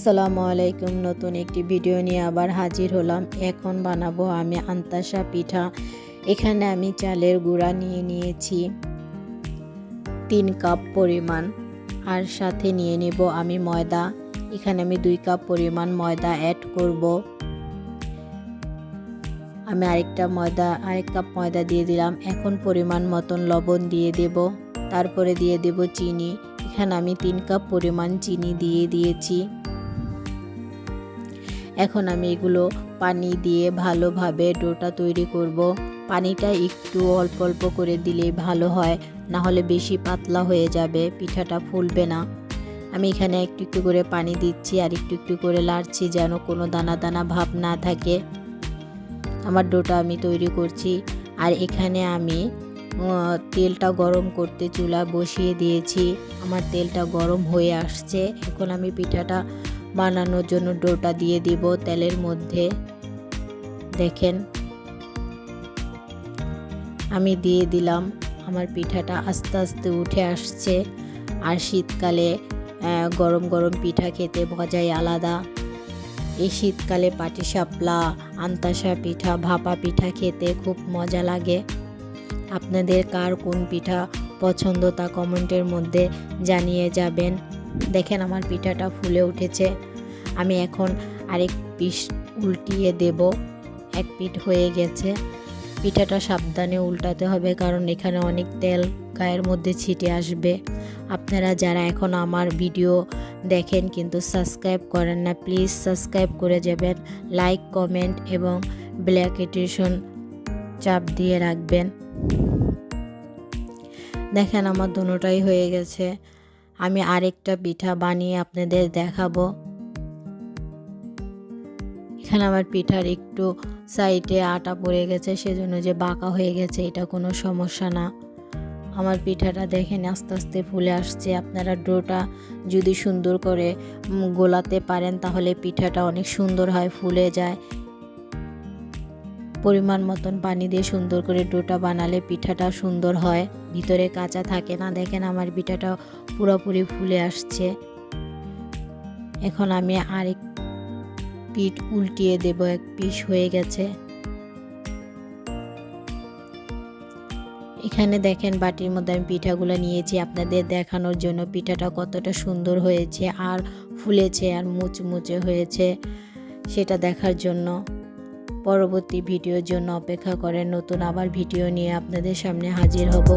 আসসালামু আলাইকুম। নতুন একটি ভিডিও নিয়ে আবার হাজির হলাম। এখন বানাবো আমি আন্তাসা পিঠা। এখানে আমি চালের গুঁড়া নিয়ে নিয়েছি 3 কাপ পরিমাণ, আর সাথে নিয়ে নেব আমি ময়দা। এখানে আমি 2 কাপ পরিমাণ ময়দা অ্যাড করব। আমি আরেক কাপ ময়দা দিয়ে দিলাম। এখন পরিমাণ মতন লবণ দিয়ে দেব, তারপরে দিয়ে দেব চিনি। এখানে আমি 3 কাপ পরিমাণ চিনি দিয়ে দিয়েছি। এখন আমি এগুলো পানি দিয়ে ভালোভাবে ডোটা তৈরি করব। পানিটা একটু অল্প অল্প করে দিলেই ভালো হয়, না হলে বেশি পাতলা হয়ে যাবে, পিঠাটা ফুলবে না। আমি এখানে একটু একটু করে পানি দিচ্ছি আর একটু একটু করে লাড়ছি যেন কোনো দানা দানা ভাব না থাকে। আমার ডোটা আমি তৈরি করছি। আর এখানে আমি তেলটা গরম করতে চুলা বসিয়ে দিয়েছি। আমার তেলটা গরম হয়ে আসছে। এখন আমি পিঠাটা বানানোর জন্য ডোটা দিয়ে দিব তেলের মধ্যে। দেখেন আমি দিয়ে দিলাম। আমার পিঠাটা আস্তে আস্তে উঠে আসছে। আর শীতকালে গরম গরম পিঠা খেতে মজাই আলাদা। এই শীতকালে পাটিসাপলা, আন্তাসা পিঠা, ভাপা পিঠা খেতে খুব মজা লাগে। আপনাদের কার কোন পিঠা পছন্দ তা কমেন্টের মধ্যে জানিয়ে যাবেন। দেখেন আমার পিঠাটা ফুলে উঠেছে। আমি এখন আরেক পিস উল্টিয়ে দেব। এক পিঠ হয়ে গেছে। পিঠাটা সাবধানে উল্টাতে হবে, কারণ এখানে অনেক তেল গায়ের মধ্যে ছিটে আসবে। আপনারা যারা এখন আমার ভিডিও দেখেন কিন্তু সাবস্ক্রাইব করেন না, প্লিজ সাবস্ক্রাইব করে যাবেন। লাইক, কমেন্ট এবং বেল আইকন চাপ দিয়ে রাখবেন। দেখেন আমার দুটোটাই হয়ে গেছে। আমি আরেকটা পিঠা বানিয়ে আপনাদের দেখাবো। এখানে আমার পিঠার একটু সাইডে আটা পড়ে গেছে, সেজন্য যে বাঁকা হয়ে গেছে, এটা কোনো সমস্যা না। আমার পিঠাটা দেখেন আস্তে আস্তে ফুলে আসছে। আপনারা ডোটা যদি সুন্দর করে গোলাতে পারেন তাহলে পিঠাটা অনেক সুন্দর হয়, ফুলে যায়। পরিমাণ মতন পানি দিয়ে সুন্দর করে ডোটা বানালে পিঠাটা সুন্দর হয়, ভিতরে কাঁচা থাকে না। দেখেন আমার পিঠাটা পুরোপুরি ফুলে আসছে। এখন আমি আরেক পিঠ উল্টিয়ে দেব। এক পিস হয়ে গেছে। এখানে দেখেন বাটির মধ্যে আমি পিঠাগুলো নিয়েছি আপনাদের দেখানোর জন্য পিঠাটা কতটা সুন্দর হয়েছে আর ফুলেছে আর মুচমুচে হয়েছে সেটা দেখার জন্য। পরবর্তী ভিডিওর জন্য অপেক্ষা করেন। নতুন আবার ভিডিও নিয়ে আপনাদের সামনে হাজির হব।